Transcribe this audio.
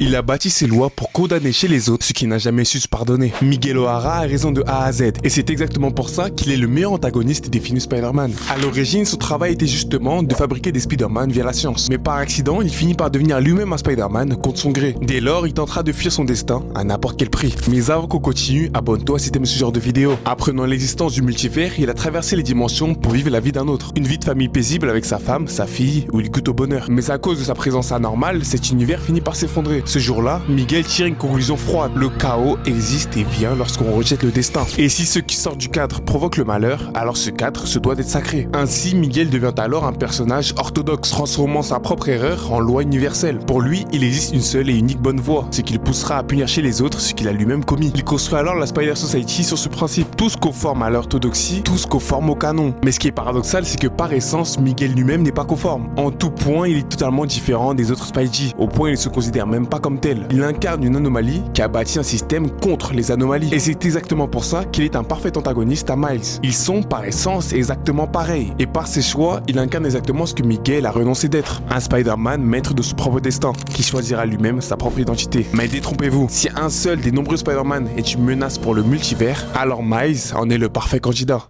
Il a bâti ses lois pour condamner chez les autres ce qu'il n'a jamais su se pardonner. Miguel O'Hara a raison de A à Z, et c'est exactement pour ça qu'il est le meilleur antagoniste des films Spider-Man. À l'origine, son travail était justement de fabriquer des Spider-Man via la science. Mais par accident, il finit par devenir lui-même un Spider-Man contre son gré. Dès lors, il tentera de fuir son destin à n'importe quel prix. Mais avant qu'on continue, abonne-toi si t'aimes ce genre de vidéo. Apprenant l'existence du multivers, il a traversé les dimensions pour vivre la vie d'un autre. Une vie de famille paisible avec sa femme, sa fille, où il goûte au bonheur. Mais à cause de sa présence anormale, cet univers finit par s'effondrer. Ce jour-là, Miguel tire une conclusion froide. Le chaos existe et vient lorsqu'on rejette le destin. Et si ceux qui sortent du cadre provoquent le malheur, alors ce cadre se doit d'être sacré. Ainsi, Miguel devient alors un personnage orthodoxe, transformant sa propre erreur en loi universelle. Pour lui, il existe une seule et unique bonne voie, ce qui le poussera à punir chez les autres ce qu'il a lui-même commis. Il construit alors la Spider Society sur ce principe. Tous conformes à l'orthodoxie, tous conformes au canon. Mais ce qui est paradoxal, c'est que par essence, Miguel lui-même n'est pas conforme. En tout point, il est totalement différent des autres Spidey, au point il ne se considère même pas comme tel. Il incarne une anomalie qui a bâti un système contre les anomalies. Et c'est exactement pour ça qu'il est un parfait antagoniste à Miles. Ils sont par essence exactement pareils. Et par ses choix, il incarne exactement ce que Miguel a renoncé d'être. Un Spider-Man maître de son propre destin, qui choisira lui-même sa propre identité. Mais détrompez-vous, si un seul des nombreux Spider-Man est une menace pour le multivers, alors Miles en est le parfait candidat.